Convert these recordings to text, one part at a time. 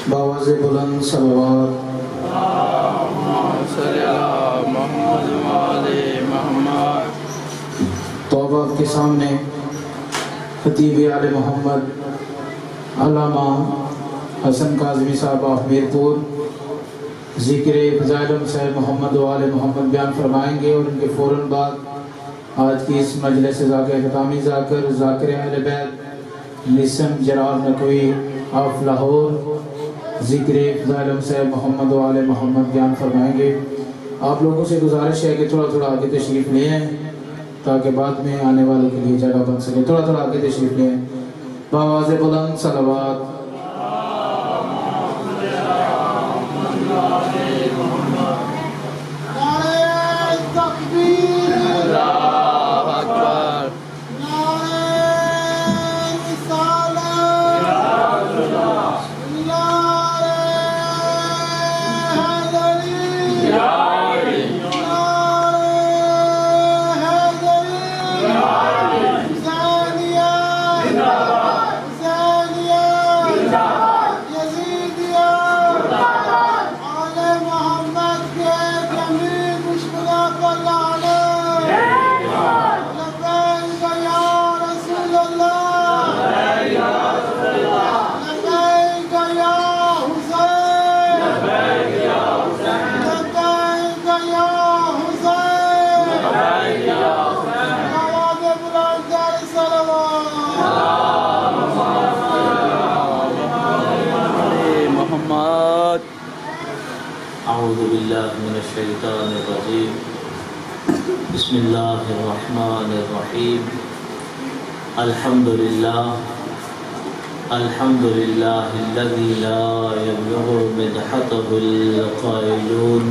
باواز بلند صلوات صلی اللہ محمد وآل محمد۔ توبہ آپ کے سامنے خطیب آل محمد علامہ حسن کاظمی صاحب آف میرپور ذکر فضائل صاحب محمد وآل محمد بیان فرمائیں گے، اور ان کے فوراً بعد آج کی اس مجلس ذاکر ختامی ذاکر اہل بیت نسم جرار نقوی آف لاہور ذکر فضائل صاحب محمد وآل محمد بیان فرمائیں گے۔ آپ لوگوں سے گزارش ہے کہ تھوڑا تھوڑا آگے تشریف لے آئیں تاکہ بعد میں آنے والوں کے لیے جگہ بن سکے۔ تھوڑا تھوڑا آگے تشریف لے آئیں۔ باواز بلند صلوات۔ اللہ اکبر۔ اعوذ باللہ من الشیطان الرجیم، بسم اللہ الرحمن الرحیم۔ الحمد للہ الذی لا یبلغ مدحته القائلون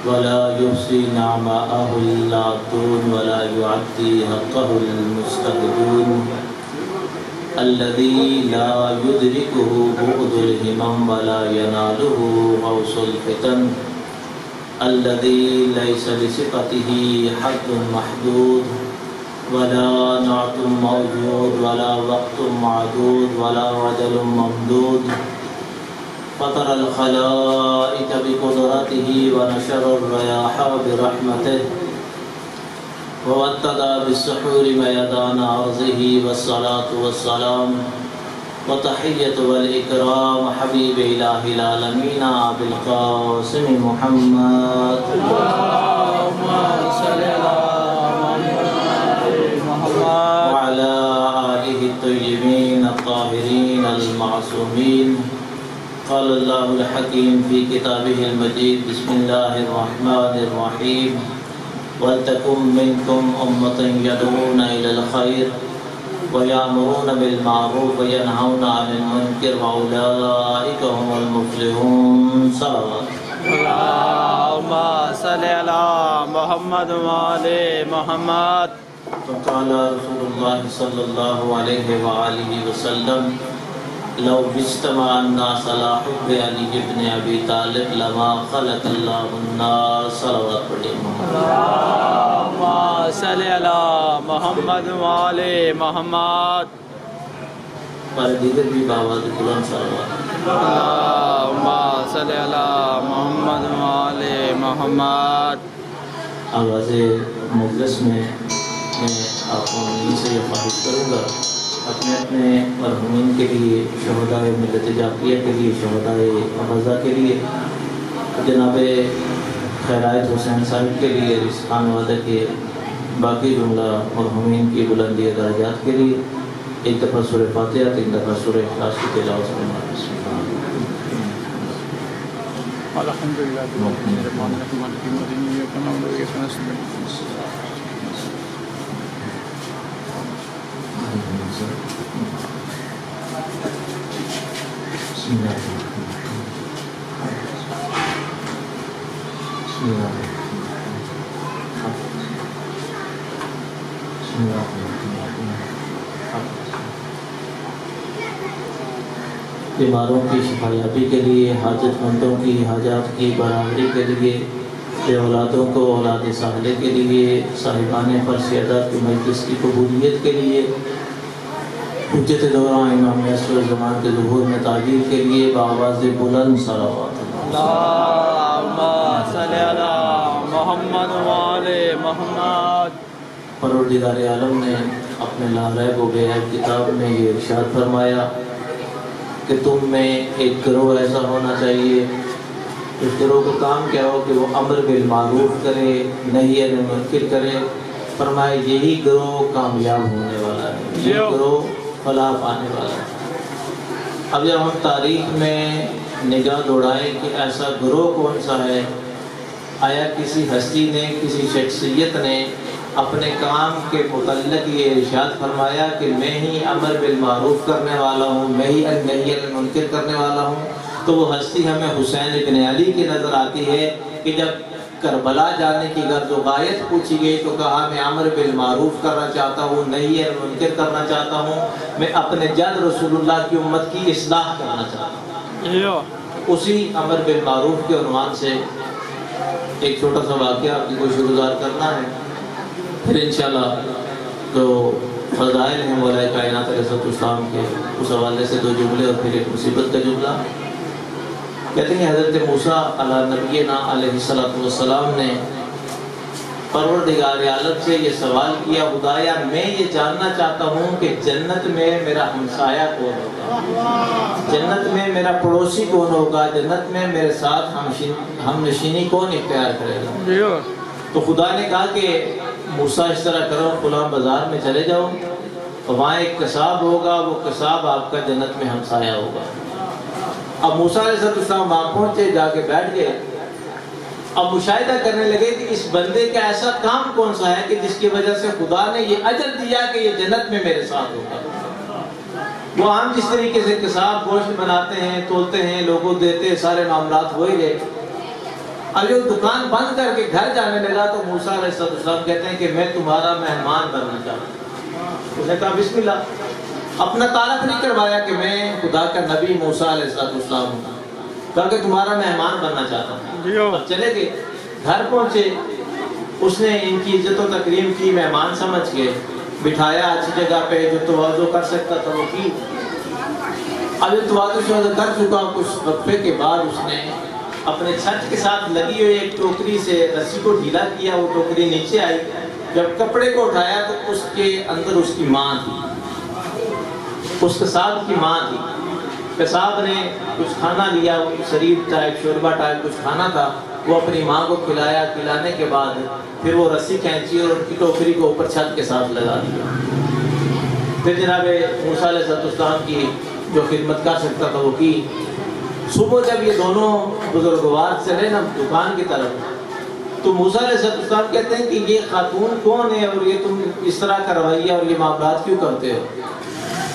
ولا یحصی نعماءه العادون ولا یعدی حقه المستحدون، الذي لا يدركه بعد الهمم ولا يناله غوص الفتن، الذي ليس لصفته حد محدود ولا نعت موجود ولا وقت معدود ولا رجل ممدود، فطر الخلائق بقدرته ونشر الرياح برحمته ووتد بالسحور ميدان أرضه، والصلاة والسلام وتحية والإكرام حبيب إله العالمين أبي القاسم محمد اللهم صل على محمد وعلى آله الطيبين الطاهرين المعصومين۔ قال الله الحكيم في كتابه المجيد، بسم الله الرحمن الرحيم، وَلْتَكُمْ مِنْكُمْ أُمَّةٌ يَدْعُونَ إِلَى الْخَيْرِ وَيَأْمُرُونَ بِالْمَعْرُوفِ وَيَنْهَوْنَ عَنِ الْمُنكَرِ وَأُولَئِكَ هُمُ الْمُفْلِحُونَ۔ صلوات۔ اللهم صل على محمد وآل محمد۔ وقال رسول الله صلى الله عليه وآله وسلم، لو اجتمع الناس على حب علي بن ابي طالب لما خلق الله الناس۔ صلوات پڑھیں۔ اللهم صل على محمد وآل محمد۔ پر دیگر بھی باواز بلند صلوات۔ اللهم صل على محمد وآل محمد۔ آغاز مجلس میں آپ کو سے یہ خواہش کروں گا، اپنے اپنے مرحومین کے لیے، شہداء ملت جعفریہ کے لیے، شہداء غزہ کے لیے، جناب خیرات حسین صاحب کے لیے، رضوان وعدہ کے باقی جملہ مرحومین کی بلندی درجات کے لیے ایک دفعہ سورہ فاتحہ، 3 دفعہ سورہ اخلاص کی تلاوت فرمائیں۔ بسم اللہ۔ الحمدللہ رب العالمین، مالک یوم الدین، ایاک نعبد و ایاک نستعین۔ بسم اللہ بسم اللہ بسم اللہ۔ بیماروں کی شفایابی کے لیے، حاجت مندوں کی حاجات کی برابری کے لیے، بے اولادوں کو اولاد صالح کے لیے، صاحبان فرض ادا کی مجلس کی قبولیت کے لیے، حجت دوران امام عصر زمان کے ظہور میں تعبیر کے لیے بآواز بلند صلوات اللہم صلی علی محمد وآل محمد۔ پروردگار عالم نے اپنے لا ریب و بے عیب کتاب میں یہ ارشاد فرمایا کہ تم میں ایک گروہ ایسا ہونا چاہیے، اس گروہ کا کام کیا ہو کہ وہ امر بالمعروف کرے، نہی عن المنکر کرے۔ فرمایا یہی گروہ کامیاب ہونے والا ہے، یہ گروہ فلاح پانے والا ہے۔ اب جب ہم تاریخ میں نگاہ دوڑائیں کہ ایسا گروہ کون سا ہے، آیا کسی ہستی نے، کسی شخصیت نے اپنے کام کے متعلق یہ ارشاد فرمایا کہ میں ہی امر بالمعروف کرنے والا ہوں، میں ہی نہی عن المنکر کرنے والا ہوں، تو وہ ہستی ہمیں حسین ابن علی کی نظر آتی ہے کہ جب کربلا جانے کی غرض و غایت پوچھی گئی تو کہا میں امر بالمعروف کرنا چاہتا ہوں، نہی عن المنکر کرنا چاہتا ہوں، میں اپنے جد رسول اللہ کی امت کی اصلاح کرنا چاہتا ہوں۔ اسی امر بالمعروف کے عنوان سے ایک چھوٹا سا واقعہ آپ کی کوشش گزار کرنا ہے، پھر انشاءاللہ جو فضائل ہیں مولا کائنات علیہ السلام کے اس حوالے سے 2 جملے اور پھر ایک مصیبت کا جملہ۔ کہتے ہیں حضرت موسیٰ علیہ نبینا علیہ السلام نے پروردگار عالم سے یہ سوال کیا، خدایا میں یہ جاننا چاہتا ہوں کہ جنت میں میرا ہمسایہ کون ہوگا، جنت میں میرا پڑوسی کون ہوگا، جنت میں میرے ساتھ ہم نشینی کون اختیار کرے گا۔ تو خدا نے کہا کہ موسیٰ اس طرح کرو، فلاں بازار میں چلے جاؤ، وہاں ایک قصاب ہوگا، وہ قصاب آپ کا جنت میں ہمسایہ ہوگا۔ اب موسیٰ علیہ السلام وہاں پہنچے، جا کے بیٹھ گئے، اب مشاہدہ کرنے لگے کہ اس بندے کا ایسا کام کون سا ہے کہ جس کی وجہ سے خدا نے یہ اجر دیا کہ یہ جنت میں میرے ساتھ ہوگا۔ وہ ہم جس طریقے سے قصاب گوشت بناتے ہیں، تولتے ہیں، لوگوں دیتے ہیں، سارے معاملات وہی رہے۔ اب جو دکان بند کر کے گھر جانے لگا تو موسیٰ علیہ السلام کہتے ہیں کہ میں تمہارا مہمان بننا چاہتا ہوں۔ اس نے کہا بسم اللہ، اپنا تعارف نہیں کروایا کہ میں خدا کا نبی موسیٰ علیہ السلام ہوں، کہا کہ تمہارا مہمان بننا چاہتا ہوں۔ اب چلے گئے، گھر پہنچے، اس نے ان کی عزت و تکریم کی، مہمان سمجھ کے بٹھایا اچھی جگہ پہ، جو تواضع کر سکتا تھا وہ کی۔ اب جو تواضع کر چکا، کچھ وقفے کے بعد اس نے اپنے چھت کے ساتھ لگی ہوئی ایک ٹوکری سے رسی کو ڈھیلا کیا، وہ ٹوکری نیچے آئی، جب کپڑے کو اٹھایا تو اس کے اندر اس کی ماں تھی، اس قصاب کی ماں تھی۔ قصاب نے کچھ کھانا لیا، شریف ٹائپ شوربہ ٹائپ کچھ کھانا تھا، وہ اپنی ماں کو کھلایا، کھلانے کے بعد پھر وہ رسی کھینچی اور ان کی ٹوکری کو اوپر چھت کے ساتھ لگا دیا۔ پھر جناب موسیٰ علیہ السلام کی جو خدمت کر سکتا تھا وہ کی۔ صبح جب یہ دونوں بزرگوار چلے نا دکان کی طرف، تو موسیٰ علیہ السلام کہتے ہیں کہ یہ خاتون کون ہے اور یہ تم اس طرح کا رویہ اور یہ معاملات کیوں کرتے ہو؟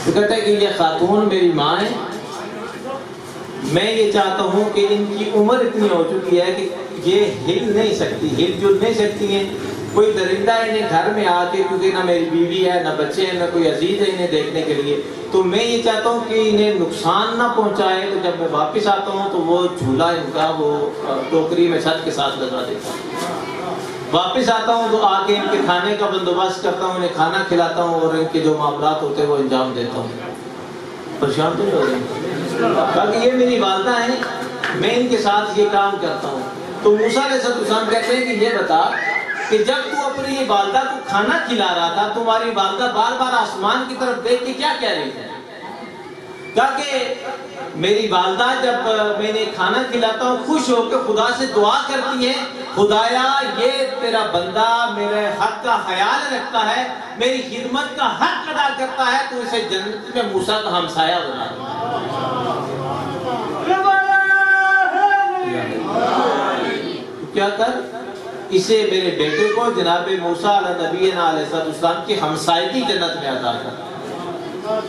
تو کہتے ہیں کہ یہ خاتون میری ماں ہے، میں یہ چاہتا ہوں کہ ان کی عمر اتنی ہو چکی ہے کہ یہ ہل نہیں سکتی، ہل جل نہیں سکتی ہیں، کوئی درندہ انہیں گھر میں آ کے، کیونکہ نہ میری بیوی ہے، نہ بچے ہیں، نہ کوئی عزیز ہے انہیں دیکھنے کے لیے، تو میں یہ چاہتا ہوں کہ انہیں نقصان نہ پہنچائے، تو جب میں واپس آتا ہوں تو وہ جھولا ان کا وہ ٹوکری میں چھت کے ساتھ لگا دیتا ہوں۔ واپس آتا ہوں تو آ کے ان کے کھانے کا بندوبست کرتا ہوں، انہیں کھانا کھلاتا ہوں اور ان کے جو معاملات ہوتے ہیں وہ انجام دیتا ہوں۔ پریشان تو نہیں ہو رہے؟ کیونکہ یہ میری والدہ ہیں، میں ان کے ساتھ یہ کام کرتا ہوں۔ تو موسیٰ علیہ السلام کہتے ہیں کہ یہ بتا کہ جب تو اپنی یہ والدہ کو کھانا کھلا رہا تھا، تمہاری والدہ بار بار آسمان کی طرف دیکھ کے کیا کہہ رہی تھی؟ کہا کہ میری والدہ جب میں انہیں کھانا کھلاتا ہوں خوش ہو کے خدا سے دعا کرتی ہے، خدایا یہ تیرا بندہ میرے حق کا خیال رکھتا ہے، میری خدمت کا حق ادا کرتا ہے، تو اسے جنت میں موسیٰ کا ہمسایہ بنا دے۔ کیا کر اسے میرے بیٹے کو جناب موسیٰ علیہ نبینا علیہ السلام کی ہمسائیگی جنت میں عطا کر۔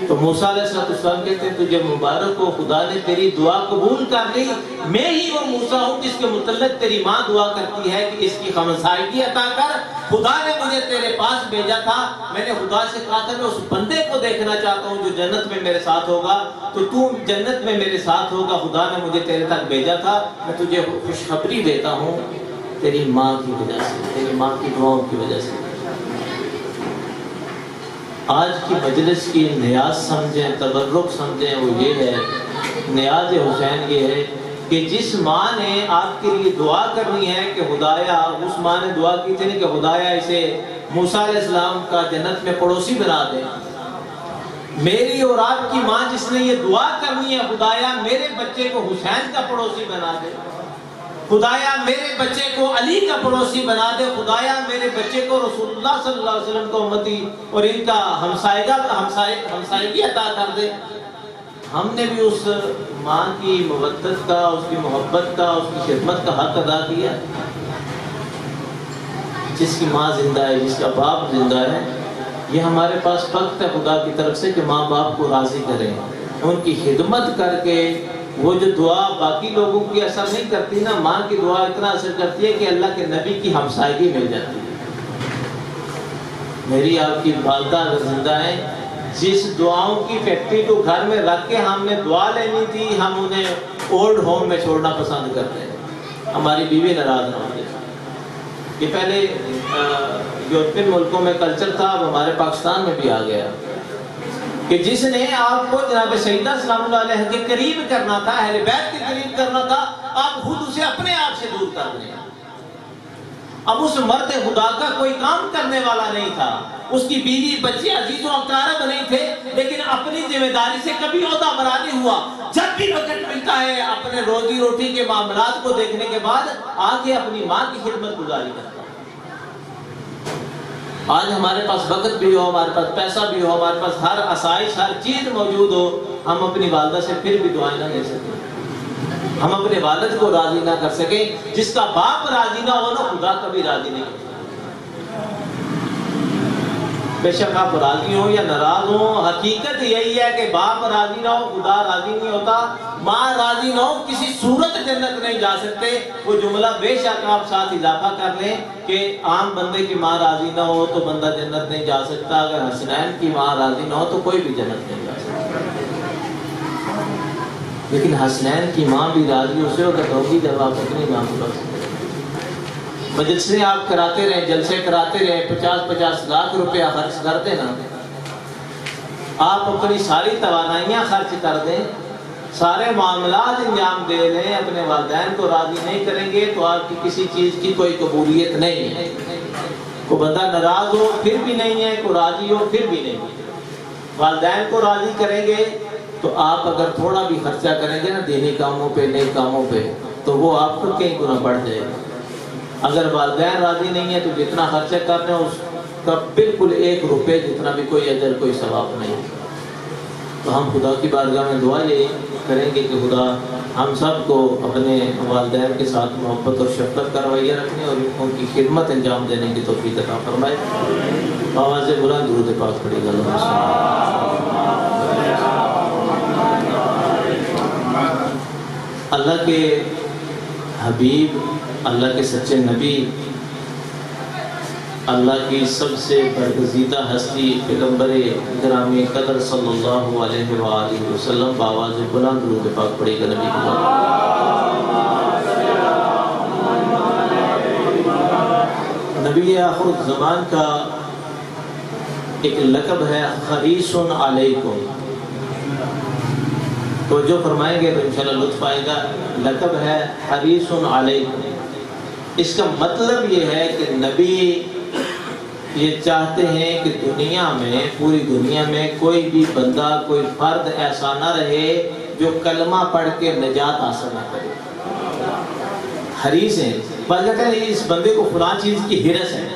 تو موسیٰ علیہ السلام کہتے ہیں تجھے مبارک ہو، خدا نے تیری دعا قبول کر لی، میں ہی وہ موسیٰ ہوں جس کے متعلق تیری ماں دعا کرتی ہے کہ اس کی ہمسائیگی عطا کر۔ خدا نے مجھے تیرے پاس بھیجا تھا، میں نے خدا سے کہا تھا میں اس بندے کو دیکھنا چاہتا ہوں جو جنت میں میرے ساتھ ہوگا، تو تو جنت میں میرے ساتھ ہوگا، خدا نے مجھے تیرے تک بھیجا تھا، میں تجھے خوشخبری دیتا ہوں تیری ماں کی وجہ سے، تیری ماں کی دعاؤں کی وجہ سے۔ آج کی مجلس کی نیاز سمجھیں، تبرک سمجھیں، وہ یہ ہے، نیاز حسین یہ ہے کہ جس ماں نے آپ کے لیے دعا کرنی ہے کہ خدایا، اس ماں نے دعا کی تھی کہ خدایا اسے موسیٰ علیہ السلام کا جنت میں پڑوسی بنا دے، میری اور آپ کی ماں جس نے یہ دعا کرنی ہے خدایا میرے بچے کو حسین کا پڑوسی بنا دے، خدایا میرے بچے کو علی کا پڑوسی بنا دے، خدایا میرے بچے کو رسول اللہ صلی اللہ علیہ وسلم کا امتی اور ان کا ہمسائیگی عطا کر دے۔ ہم نے بھی اس ماں کی مودت کا، اس کی محبت کا، اس کی خدمت کا حق ادا کیا۔ جس کی ماں زندہ ہے، جس کا باپ زندہ ہے، یہ ہمارے پاس وقت ہے خدا کی طرف سے کہ ماں باپ کو راضی کریں، ان کی خدمت کر کے وہ جو دعا باقی لوگوں کی اثر نہیں کرتی نا، ماں کی دعا اتنا اثر کرتی ہے کہ اللہ کے نبی کی ہمسائیگی مل جاتی ہے۔ میری آپ کی والدہ اگر زندہ ہیں، جس دعاؤں کی فیکٹری کو گھر میں رکھ کے ہم نے دعا لینی تھی، ہم انہیں اولڈ ہوم میں چھوڑنا پسند کرتے ہیں، ہماری بیوی ناراض نہ ہو جائے۔ یہ پہلے یورپین ملکوں میں کلچر تھا، اب ہمارے پاکستان میں بھی آ گیا کہ جس نے آپ کو جناب سیدہ سلام اللہ علیہ کے قریب کرنا تھا، اہل بیت کے قریب کرنا تھا، آپ خود اسے اپنے آپ سے دور کر دیں۔ اب اس مرد خدا کا کوئی کام کرنے والا نہیں تھا، اس کی بیوی بچے عزیز و اقارب نہیں تھے، لیکن اپنی ذمہ داری سے کبھی عہدہ برا نہیں ہوا۔ جب بھی وقت ملتا ہے اپنے روزی روٹی کے معاملات کو دیکھنے کے بعد آگے اپنی ماں کی خدمت گزاری کرتا۔ آج ہمارے پاس وقت بھی ہو، ہمارے پاس پیسہ بھی ہو، ہمارے پاس ہر آسائش، ہر چیز موجود ہو، ہم اپنی والدہ سے پھر بھی دعائیں نہ لے سکیں، ہم اپنے والد کو راضی نہ کر سکیں۔ جس کا باپ راضی نہ ہو نا، خدا کبھی راضی نہیں ہوتا۔ بے شک آپ راضی ہوں یا ناراض ہوں، حقیقت یہی ہے کہ باپ راضی نہ ہو خدا راضی نہیں ہوتا، ماں راضی نہ ہو کسی صورت جنت نہیں جا سکتے۔ وہ جملہ بے شک آپ ساتھ اضافہ کر لیں کہ عام بندے کی ماں راضی نہ ہو تو بندہ جنت نہیں جا سکتا، اگر حسنین کی ماں راضی نہ ہو تو کوئی بھی جنت نہیں جا سکتا۔ لیکن حسنین کی ماں بھی راضی اسے وقت ہوگی جب آپ اپنی ماں کو راضی کریں۔ مجلسیں آپ کراتے رہیں، جلسے کراتے رہیں، 50-50 لاکھ روپیہ خرچ کر دیں نا، آپ اپنی ساری توانائیاں خرچ کر دیں، سارے معاملات انجام دے لیں، اپنے والدین کو راضی نہیں کریں گے تو آپ کی کسی چیز کی کوئی قبولیت نہیں ہے۔ کوئی بندہ ناراض ہو پھر بھی نہیں ہے، کوئی راضی ہو پھر بھی نہیں ہے۔ والدین کو راضی کریں گے تو آپ اگر تھوڑا بھی خرچہ کریں گے نا دینی کاموں پہ، نیک کاموں پہ، تو وہ آپ کو کئی گنا بڑھ جائے گا۔ اگر والدین راضی نہیں ہے تو جتنا خرچہ کر رہے ہیں اس کا بالکل 1 روپے جتنا بھی کوئی اجر کوئی ثواب نہیں۔ تو ہم خدا کی بارگاہ میں دعا یہ کریں گے کہ خدا ہم سب کو اپنے والدین کے ساتھ محبت اور شفقت کا رویہ رکھنے اور ان کی خدمت انجام دینے کی توفیق عطا فرمائے۔ آواز بلند درود پاک پڑھیے گا۔ اللہ کے حبیب، اللہ کے سچے نبی، اللہ کی سب سے برگزیدہ ہستی پیغمبر گرامی قدر صلی اللہ علیہ وآلہ وسلم بآواز بلند درود پاک پڑھے گا نبی کی۔ نبی آخر الزمان کا ایک لقب ہے حریص علیکم، تو جو فرمائیں گے تو انشاءاللہ لطف آئے گا۔ لقب ہے حریص علیکم، اس کا مطلب یہ ہے کہ نبی یہ چاہتے ہیں کہ دنیا میں، پوری دنیا میں کوئی بھی بندہ، کوئی فرد ایسا نہ رہے جو کلمہ پڑھ کے نجات حاصل نہ کرے۔ حریص ہیں، بعض کہتے ہیں اس بندے کو فلاں چیز کی حرص ہے،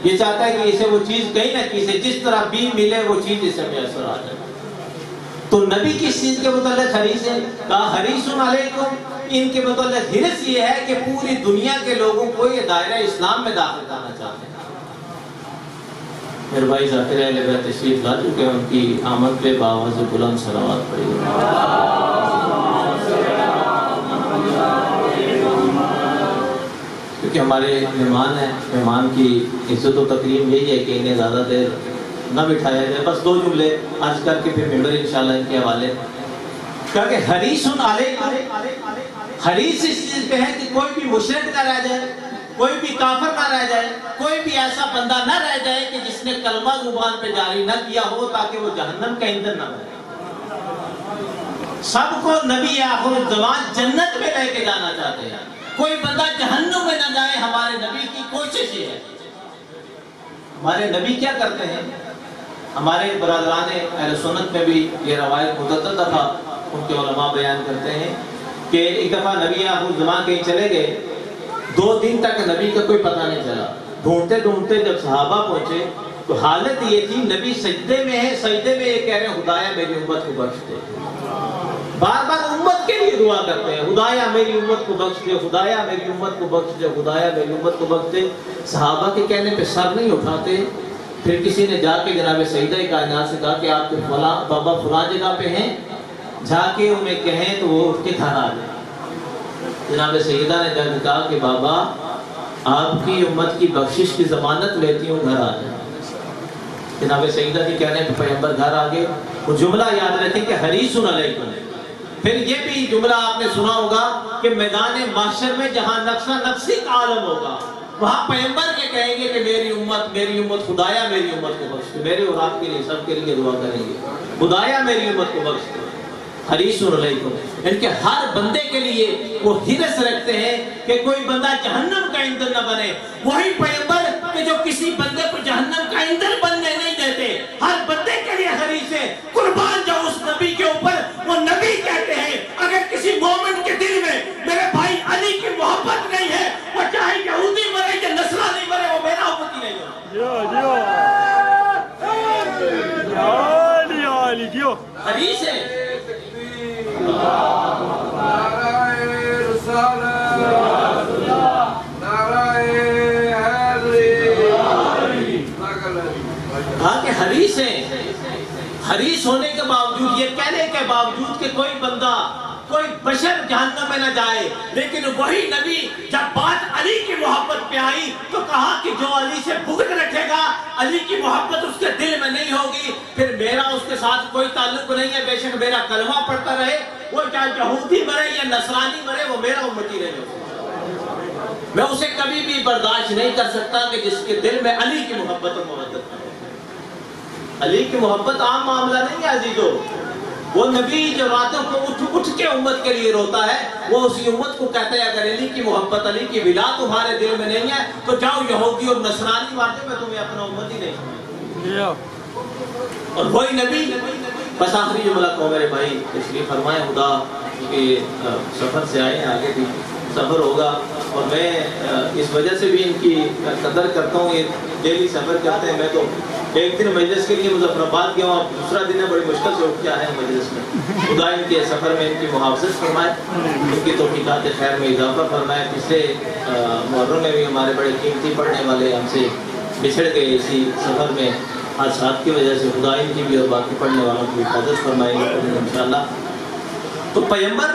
یہ چاہتا ہے کہ اسے وہ چیز کہیں نہ کہیں سے جس طرح بھی ملے وہ چیز اسے میسر آ جائے۔ تو نبی کس چیز کے متعلق حریص ہیں؟ کہا حریص علیکم، ان کے متعلق حرص یہ ہے کہ پوری دنیا کے لوگوں کو یہ دائرہ اسلام میں داخل کرنا چاہتے ہیں۔ میرے بھائی ذاکر اہل بیت تشریف لا چکے ہیں، ان کی آمد پہ بآواز بلند صلوات پڑھی۔ کیونکہ ہمارے مہمان ہیں، مہمان کی عزت و تکریم یہی ہے کہ انہیں زیادہ دیر نہ بٹھایا جائے، بس 2 جملے عرض کر کے پھر ممبر انشاءاللہ ان کے حوالے۔ کہا کہ حریص علیکم، حریص اس چیز پہ ہے کہ کوئی بھی مشرک نہ رہ جائے، کوئی بھی کافر نہ رہ جائے، کوئی بھی ایسا بندہ نہ رہ جائے کہ جس نے کلمہ زبان پہ جاری نہ کیا ہو، تاکہ وہ جہنم کا ایندھن نہ بنے۔ سب کو نبی آخر الزمان جنت میں لے کے جانا چاہتے ہیں، کوئی بندہ جہنم میں نہ جائے، ہمارے نبی کی کوشش یہ ہے۔ ہمارے نبی کیا کرتے ہیں؟ ہمارے برادران اہل سنت میں بھی یہ روایت متعدد دفعہ ان کے علماء بیان کرتے ہیں کہ ایک دفعہ نبی آخر الزمان کہیں چلے گئے، 2 دن تک نبی کا کوئی پتہ نہیں چلا۔ ڈھونڈتے ڈھونڈتے جب صحابہ پہنچے تو حالت یہ تھی نبی سجدے میں ہے، سجدے میں یہ کہہ رہے ہیں خدایا میری امت کو بخش دے۔ بار بار امت کے لیے دعا کرتے ہیں، خدایا میری امت کو بخش دے، خدایا میری امت کو بخش دے، خدایا میری امت کو بخش دے۔ صحابہ کے کہنے پہ سر نہیں اٹھاتے۔ پھر کسی نے جا کے جناب سیدہ کائنات سے کہا کہ آپ کے فلاں بابا فلاں جگہ پہ ہیں، جا کے انہیں کہیں تو وہ اٹھ کے گھر آ جائیں۔ جناب سیدہ نے جا کے کہا کہ بابا آپ کی امت کی بخشش کی ضمانت لیتی ہوں، گھر آ جائیں۔ جناب سیدہ کی کہنے پہ پیغمبر گھر آ گئے۔ وہ جملہ یاد رکھیں کہ حریص علیکم۔ پھر یہ بھی جملہ آپ نے سنا ہوگا کہ میدان محشر میں جہاں نقشہ نقصی کا عالم ہوگا، وہاں پیغمبر کے کہیں گے کہ میری امت خدایا میری امت کو بخش دے۔ میرے اور آپ کے لیے سب کے لیے دعا کریں گے، خدایا میری امت کو بخش دے۔ حریص علیکم، ان کے ہر بندے کے لیے وہ حرص رکھتے ہیں کہ کوئی بندہ جہنم کا ایندھن نہ بنے۔ وہی پیغمبر کہ جو کسی بندے کو جہنم کا ایندھن بننے نہیں دیتے، ہر بندے کے لیے حریص ہے۔ قربان جاؤ اس نبی کے اوپر، وہ نبی کہتے ہیں اگر کسی مومن کے دل میں میرے بھائی علی کی محبت نہیں ہے، وہ چاہے یہودی مرے یا نصرانی مرے، وہ میرا امتی نہیں ہے۔ حریص ہے۔ کہا کہ حریص ہیں، حریص ہونے کے باوجود، یہ کہنے کے باوجود کہ کوئی بندہ کوئی بشر جہنم میں نہ جائے، لیکن وہی نبی جب بات علی کی محبت پہ آئی تو کہا کہ جو علی سے بغض رکھے گا، علی کی محبت اس کے دل میں نہیں ہوگی، پھر میرا اس کے ساتھ کوئی تعلق نہیں ہے، بے شک میرا کلمہ پڑھتا رہے، وہ چاہے یہودی مرے یا نصرانی مرے، وہ میرا امتی نہیں ہوگا۔ میں اسے کبھی بھی برداشت نہیں کر سکتا کہ جس کے دل میں علی کی محبت اور مودت ہے۔ علی کی محبت عام معاملہ نہیں ہے عزیزو۔ وہ نبی جو راتوں کو اٹھ کے امت کے لیے روتا ہے، وہ اسی امت کو کہتا ہے اگر علی کی محبت، علی کی ولا تمہارے دل میں نہیں ہے تو جاؤ یہودی اور نصرانی مارتے، میں تمہیں اپنا امتی نہیں سمجھتا۔ اور وہی نبی، بس آخری جملہ کو میرے بھائی تشریف فرمائے، خدا کے سفر سے آئے ہیں، آگے بھی سفر ہوگا، اور میں اس وجہ سے بھی ان کی قدر کرتا ہوں۔ یہ ڈیلی سفر کرتے ہیں، میں تو ایک دن مجلس کے لیے مظفر آباد گیا ہوں، دوسرا دن ہے، بڑی مشکل سے اٹھ کے آئے ہیں مجلس میں۔ خدا ان کے سفر میں ان کی محافظت فرمائے، ان کی توفیقات خیر میں اضافہ فرمائے۔ پچھلے محرم میں بھی ہمارے بڑے قیمتی پڑھنے والے ہم سے بچھڑ گئے اسی سفر میں حادثات کی وجہ سے، خدا ان کی بھی اور باقی پڑھنے والوں کی حفاظت فرمائے انشاءاللہ۔ تو پیغمبر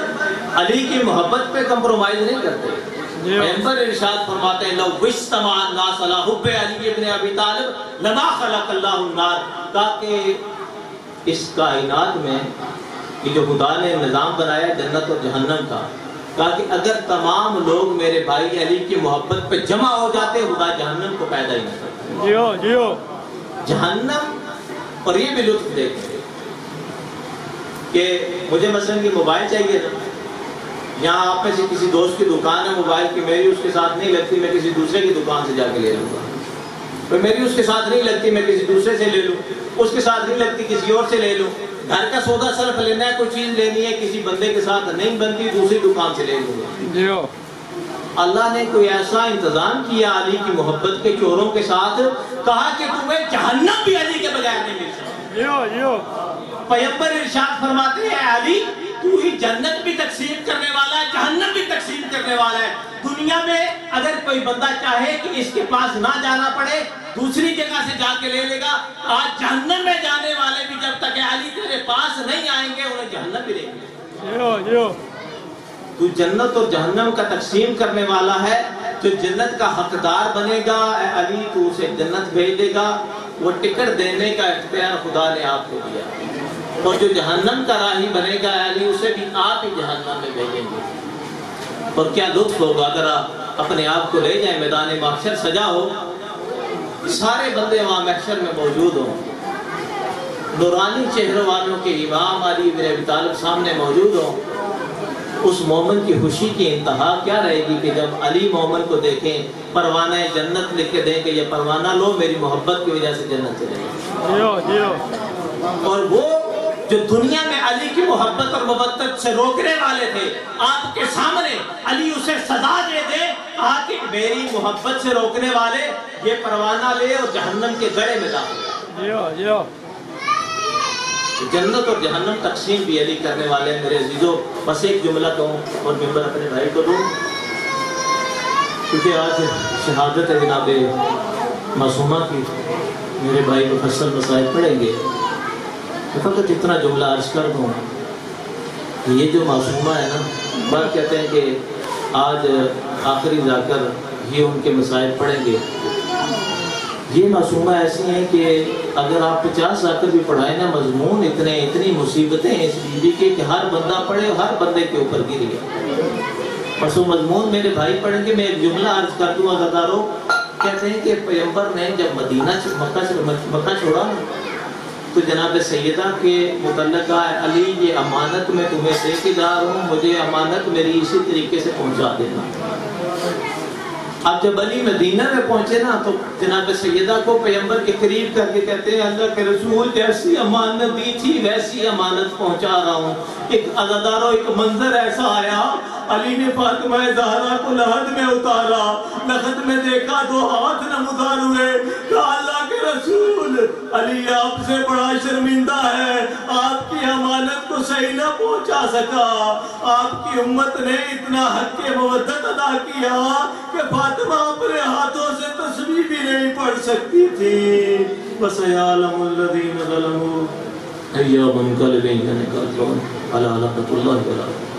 علی کی محبت پہ کمپرومائز نہیں کرتے۔ پیغمبر ارشاد فرماتے ہیں لو اجتمع الناس علی حب علی ابن ابی طالب لما خلق اللہ النار، تاکہ اس کائنات میں یہ جو خدا نے نظام بنایا جنت اور جہنم کا، تاکہ اگر تمام لوگ میرے بھائی علی کی محبت پہ جمع ہو جاتے، خدا جہنم کو پیدا ہی نہ کرتا۔ جہنم، اور یہ بھی لطف دیکھیں کہ مجھے مثلا یہ موبائل چاہیے نا، یہاں آپ میں سے کسی دوست کی دکان ہے موبائل کی، میری اس کے ساتھ نہیں لگتی، میں کسی دوسرے کی دکان سے جا کے لے لوں گا۔ میری اس کے ساتھ نہیں لگتی، میں کسی دوسرے سے لے لوں، اس کے ساتھ نہیں لگتی کسی اور سے لے لوں۔ گھر کا سودا صرف لینا ہے، کوئی چیز لینی ہے، کسی بندے کے ساتھ نہیں بنتی، دوسری دکان سے لے لوں گا۔ اللہ نے کوئی ایسا انتظام کیا علی کی محبت کے چوروں کے ساتھ، کہا کہ تمہیں جہنم بھی علی کے بغیر نہیں مل سکتی۔ پیغمبر ارشاد فرماتے ہیں علی تو ہی جنت بھی تقسیم کرنے والا ہے، جہنم بھی تقسیم کرنے والا ہے۔ دنیا میں اگر کوئی بندہ چاہے کہ اس کے پاس نہ جانا پڑے، دوسری جگہ سے جا کے لے لے گا۔ آج جہنم میں جانے والے بھی جب تک علی تیرے پاس نہیں آئیں گے، انہیں جہنم بھی نہیں ملے گی۔ تو جنت اور جہنم کا تقسیم کرنے والا ہے، جو جنت کا حقدار بنے گا اے علی تو اسے جنت بھیج دے گا۔ وہ ٹکٹ دینے کا اختیار خدا نے آپ کو دیا، اور جو جہنم کا راہی بنے گا اے علی اسے بھی آپ ہی جہنم میں بھیجیں گے۔ اور کیا لطف ہوگا اگر اپنے آپ کو لے جائیں، میدان محشر سجا ہو، سارے بندے وہاں محشر میں موجود ہوں، نورانی چہروں والوں کے امام علی بن ابی طالب سامنے موجود ہوں، اس مومن کی خوشی کی انتہا کیا رہے گی کہ جب علی مومن کو دیکھیں، پروانہ جنت لکھ کے دیں کہ یہ پروانہ لو، میری محبت کی وجہ سے جنت چلے گا۔ اور وہ جو دنیا میں علی کی محبت اور مودت سے روکنے والے تھے، آپ کے سامنے علی اسے سزا دے دے، کہا کہ میری محبت سے روکنے والے یہ پروانہ لے اور جہنم کے گڑھے میں داخل ہو۔ جنت اور جہنم تقسیم بھی علی کرنے والے ہیں۔ میرے عزیزو، بس ایک جملہ کہوں اور ممبر اپنے بھائی کو دوں، کیونکہ آج شہادت ہے جناب معصومہ کی، میرے بھائی مفصل مسائل پڑھیں گے، فقط اتنا جملہ عرض کر دوں کہ یہ جو معصومہ ہے نا، بات کہتے ہیں کہ آج آخری جا کر یہ ان کے مسائل پڑھیں گے۔ یہ معصومہ ایسی ہیں کہ اگر آپ 50 آ کر بھی پڑھائیں نا، مضمون اتنی مصیبتیں ہیں اس بی بی کے کہ ہر بندہ پڑھے، ہر بندے کے اوپر گری ہے۔ بس وہ مضمون میرے بھائی پڑھیں گے، میں ایک جملہ عرض کر دوں عزیزارو، کہتے ہیں کہ پیغمبر نے جب مکہ چھوڑا تو جناب سیدہ کے متعلق ہے، علی یہ امانت میں تمہیں دے کے جا رہا ہوں، مجھے امانت میری اسی طریقے سے پہنچا دینا۔ اب جب علی مدینہ میں پہنچے نا تو جناب سیدہ کو پیغمبر کے قریب کر کے کہتے ہیں اللہ کے رسول جیسی امانت دی تھی ویسی امانت پہنچا رہا ہوں۔ ایک عزادارو ایک منظر ایسا آیا، علی نے فاطمہ زہرا کو لحد میں اتارا، لحد میں دیکھا دو ہاتھ نمودار ہوئے، کہا اللہ کے رسول علی آپ سے بڑا شرمندہ ہے، آپ کی امانت کو صحیح نہ پہنچا سکا، آپ کی امت نے اتنا حق مودت ادا کیا کہ فاطمہ اپنے ہاتھوں سے تسبیح بھی نہیں پڑھ سکتی تھی۔ وَسَيَعْلَمُ الَّذِينَ ظَلَمُوا أَيَّ مُنقَلِبٍ يَنقَلِبُونَ عَلَىٰ لَعْنَةِ اللَّهِ وَلَا